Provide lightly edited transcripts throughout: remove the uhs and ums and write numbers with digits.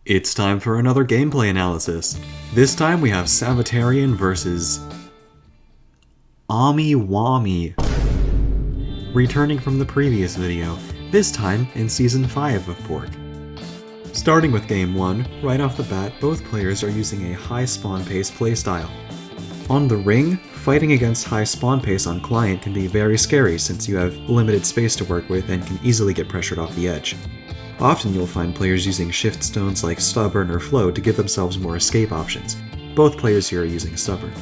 It's time for another gameplay analysis. This time we have Savitarian versus Wami. Returning from the previous video, this time in Season 5 of Pork. Starting with Game 1, right off the bat, both players are using a high spawn pace playstyle. On the ring, fighting against high spawn pace on client can be very scary since you have limited space to work with and can easily get pressured off the edge. Often you'll find players using shift stones like Stubborn or Flow to give themselves more escape options. Both players here are using Stubborn.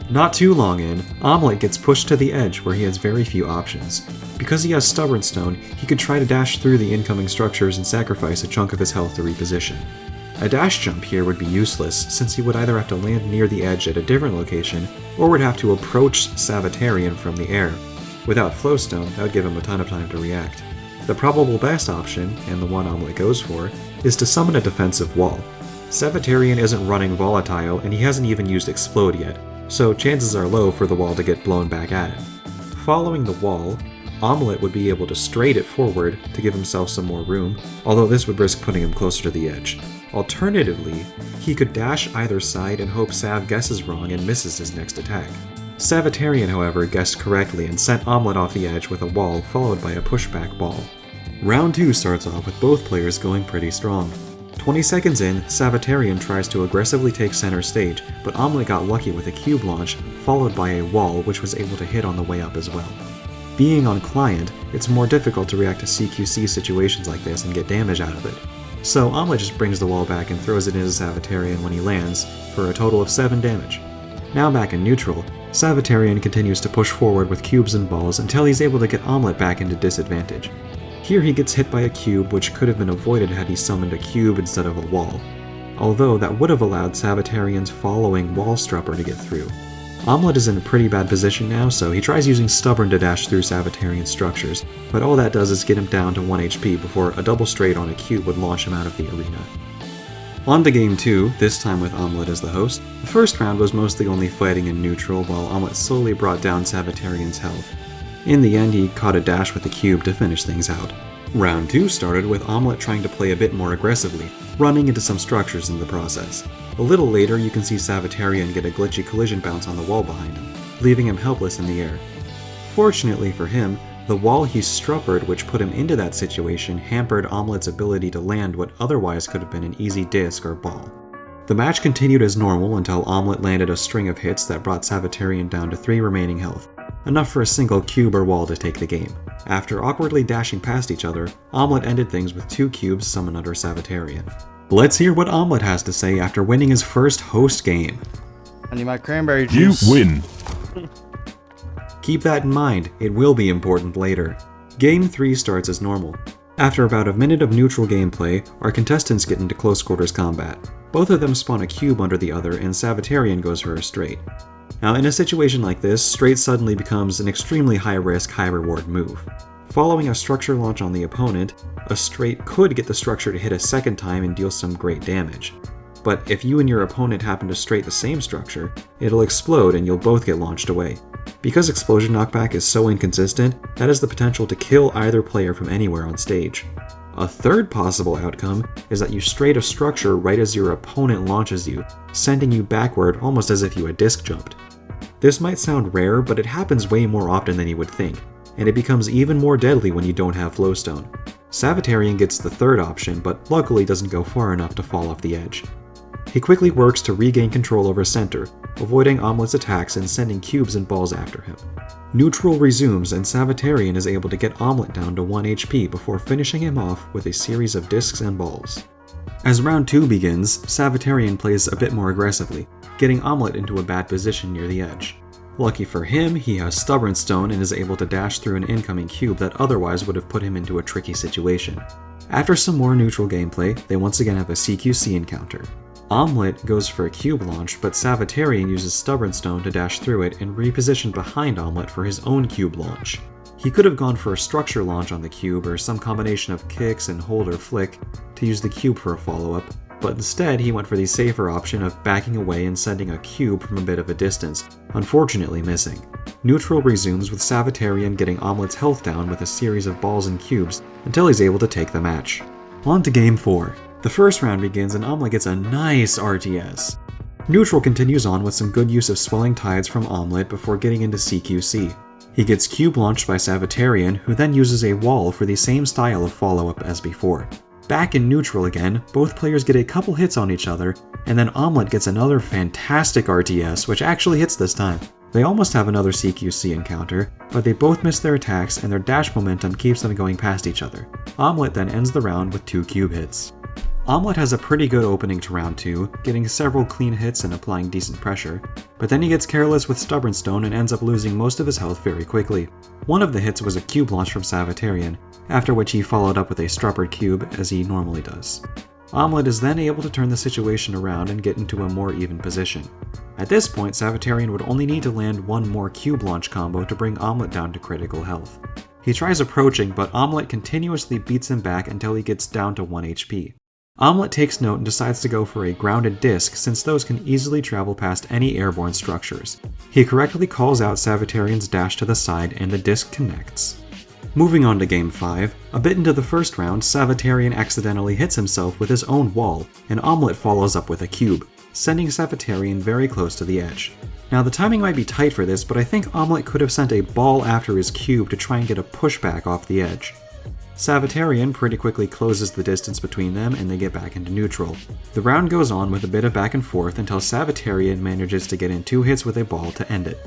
Not too long in, Omelette gets pushed to the edge where he has very few options. Because he has Stubborn Stone, he could try to dash through the incoming structures and sacrifice a chunk of his health to reposition. A dash jump here would be useless since he would either have to land near the edge at a different location or would have to approach Savitarian from the air. Without Flowstone, that would give him a ton of time to react. The probable best option, and the one Omelette goes for, is to summon a defensive wall. Savitarian isn't running Volatile and he hasn't even used Explode yet, so chances are low for the wall to get blown back at him. Following the wall, Omelette would be able to straight it forward to give himself some more room, although this would risk putting him closer to the edge. Alternatively, he could dash either side and hope Sav guesses wrong and misses his next attack. Savitarian, however, guessed correctly and sent Omelette off the edge with a wall followed by a pushback ball. Round 2 starts off with both players going pretty strong. 20 seconds in, Savitarian tries to aggressively take center stage, but Omelette got lucky with a cube launch, followed by a wall which was able to hit on the way up as well. Being on client, it's more difficult to react to CQC situations like this and get damage out of it. So Omelette just brings the wall back and throws it into Savitarian when he lands, for a total of 7 damage. Now back in neutral, Savitarian continues to push forward with cubes and balls until he's able to get Omelette back into disadvantage. Here he gets hit by a cube which could have been avoided had he summoned a cube instead of a wall, although that would have allowed Savitarian's following wall strupper to get through. Omelette is in a pretty bad position now, so he tries using Stubborn to dash through Savitarian's structures, but all that does is get him down to 1 HP before a double straight on a cube would launch him out of the arena. On to Game 2, this time with Omelette as the host. The first round was mostly only fighting in neutral, while Omelette slowly brought down Savitarian's health. In the end, he caught a dash with the cube to finish things out. Round 2 started with Omelette trying to play a bit more aggressively, running into some structures in the process. A little later, you can see Savitarian get a glitchy collision bounce on the wall behind him, leaving him helpless in the air. Fortunately for him, the wall he struppered which put him into that situation hampered Omelette's ability to land what otherwise could have been an easy disc or ball. The match continued as normal until Omelette landed a string of hits that brought Savitarian down to 3 remaining health, enough for a single cube or wall to take the game. After awkwardly dashing past each other, Omelette ended things with 2 cubes summoned under Savitarian. Let's hear what Omelette has to say after winning his first host game. I need my cranberry juice. You win. Keep that in mind, it will be important later. Game 3 starts as normal. After about a minute of neutral gameplay, our contestants get into close quarters combat. Both of them spawn a cube under the other and Savitarian goes for a straight. Now in a situation like this, straight suddenly becomes an extremely high risk, high reward move. Following a structure launch on the opponent, a straight could get the structure to hit a second time and deal some great damage. But if you and your opponent happen to straight the same structure, it'll explode and you'll both get launched away. Because explosion knockback is so inconsistent, that has the potential to kill either player from anywhere on stage. A third possible outcome is that you straight a structure right as your opponent launches you, sending you backward almost as if you had disc jumped. This might sound rare, but it happens way more often than you would think, and it becomes even more deadly when you don't have Flowstone. Savitarian gets the third option, but luckily doesn't go far enough to fall off the edge. He quickly works to regain control over center, avoiding Omelette's attacks and sending cubes and balls after him. Neutral resumes and Savitarian is able to get Omelette down to 1 HP before finishing him off with a series of discs and balls. As round 2 begins, Savitarian plays a bit more aggressively, getting Omelette into a bad position near the edge. Lucky for him, he has Stubborn Stone and is able to dash through an incoming cube that otherwise would have put him into a tricky situation. After some more neutral gameplay, they once again have a CQC encounter. Omelette goes for a cube launch, but Savitarian uses Stubborn Stone to dash through it and reposition behind Omelette for his own cube launch. He could have gone for a structure launch on the cube or some combination of kicks and hold or flick to use the cube for a follow-up, but instead he went for the safer option of backing away and sending a cube from a bit of a distance, unfortunately missing. Neutral resumes with Savitarian getting Omelette's health down with a series of balls and cubes until he's able to take the match. On to Game 4. The first round begins and Omelette gets a nice RTS. Neutral continues on with some good use of swelling tides from Omelette before getting into CQC. He gets cube launched by Savitarian, who then uses a wall for the same style of follow-up as before. Back in neutral again, both players get a couple hits on each other, and then Omelette gets another fantastic RTS, which actually hits this time. They almost have another CQC encounter, but they both miss their attacks and their dash momentum keeps them going past each other. Omelette then ends the round with 2 cube hits. Omelette has a pretty good opening to round 2, getting several clean hits and applying decent pressure, but then he gets careless with Stubborn Stone and ends up losing most of his health very quickly. One of the hits was a cube launch from Savitarian, after which he followed up with a struppered cube as he normally does. Omelette is then able to turn the situation around and get into a more even position. At this point, Savitarian would only need to land one more cube launch combo to bring Omelette down to critical health. He tries approaching, but Omelette continuously beats him back until he gets down to 1 HP. Omelette takes note and decides to go for a grounded disc since those can easily travel past any airborne structures. He correctly calls out Savitarian's dash to the side and the disc connects. Moving on to Game 5, a bit into the first round, Savitarian accidentally hits himself with his own wall, and Omelette follows up with a cube, sending Savitarian very close to the edge. Now the timing might be tight for this, but I think Omelette could have sent a ball after his cube to try and get a pushback off the edge. Savitarian pretty quickly closes the distance between them and they get back into neutral. The round goes on with a bit of back and forth until Savitarian manages to get in 2 hits with a ball to end it.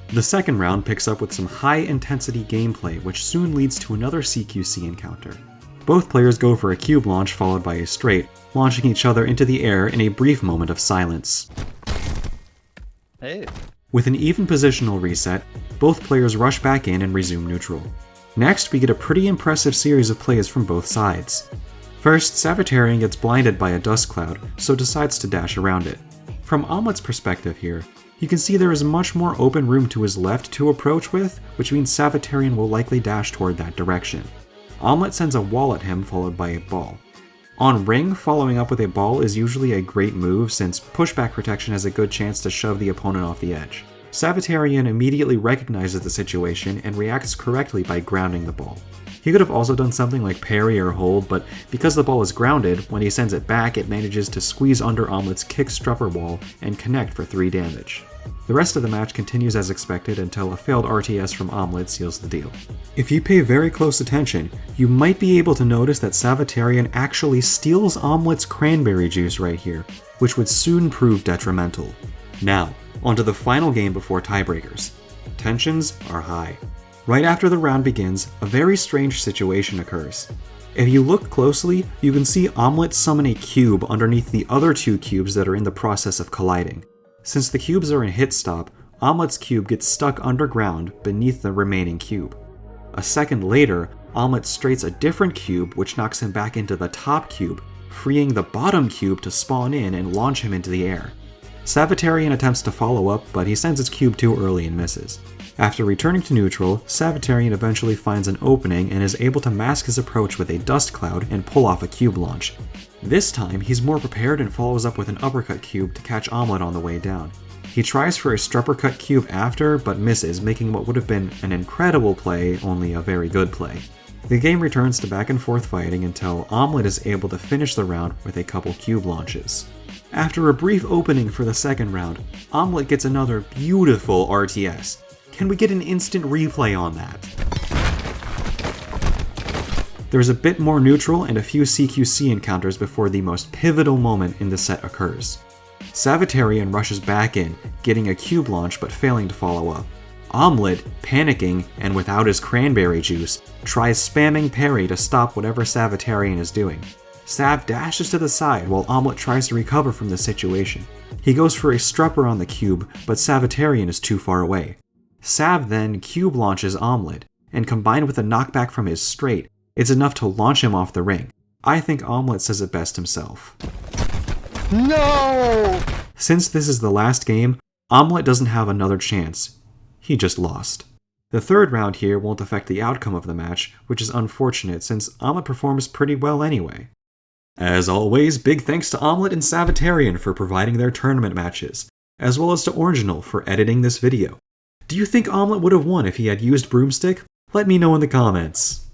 The second round picks up with some high-intensity gameplay, which soon leads to another CQC encounter. Both players go for a cube launch followed by a straight, launching each other into the air in a brief moment of silence. Hey. With an even positional reset, both players rush back in and resume neutral. Next, we get a pretty impressive series of plays from both sides. First, Savitarian gets blinded by a dust cloud, so decides to dash around it. From Omelette's perspective here, you can see there is much more open room to his left to approach with, which means Savitarian will likely dash toward that direction. Omelette sends a wall at him followed by a ball. On ring, following up with a ball is usually a great move since pushback protection has a good chance to shove the opponent off the edge. Savitarian immediately recognizes the situation and reacts correctly by grounding the ball. He could have also done something like parry or hold, but because the ball is grounded, when he sends it back it manages to squeeze under Omelette's kick strupper wall and connect for 3 damage. The rest of the match continues as expected until a failed RTS from Omelette seals the deal. If you pay very close attention, you might be able to notice that Savitarian actually steals Omelette's cranberry juice right here, which would soon prove detrimental. Now, onto the final game before tiebreakers. Tensions are high. Right after the round begins, a very strange situation occurs. If you look closely, you can see Omelette summon a cube underneath the other 2 cubes that are in the process of colliding. Since the cubes are in hit stop, Omelette's cube gets stuck underground beneath the remaining cube. A second later, Omelette straights a different cube which knocks him back into the top cube, freeing the bottom cube to spawn in and launch him into the air. Savitarian attempts to follow up, but he sends his cube too early and misses. After returning to neutral, Savitarian eventually finds an opening and is able to mask his approach with a dust cloud and pull off a cube launch. This time, he's more prepared and follows up with an uppercut cube to catch Omelette on the way down. He tries for a struppercut cube after, but misses, making what would have been an incredible play only a very good play. The game returns to back and forth fighting until Omelette is able to finish the round with a couple cube launches. After a brief opening for the second round, Omelette gets another beautiful RTS. Can we get an instant replay on that? There's a bit more neutral and a few CQC encounters before the most pivotal moment in the set occurs. Savitarian rushes back in, getting a cube launch but failing to follow up. Omelette, panicking and without his cranberry juice, tries spamming parry to stop whatever Savitarian is doing. Sav dashes to the side while Omelette tries to recover from the situation. He goes for a strupper on the cube, but Savitarian is too far away. Sav then cube launches Omelette, and combined with a knockback from his straight, it's enough to launch him off the ring. I think Omelette says it best himself. No! Since this is the last game, Omelette doesn't have another chance. He just lost. The third round here won't affect the outcome of the match, which is unfortunate since Omelette performs pretty well anyway. As always, big thanks to Omelette and Savitarian for providing their tournament matches, as well as to Original for editing this video. Do you think Omelette would have won if he had used Broomstick? Let me know in the comments.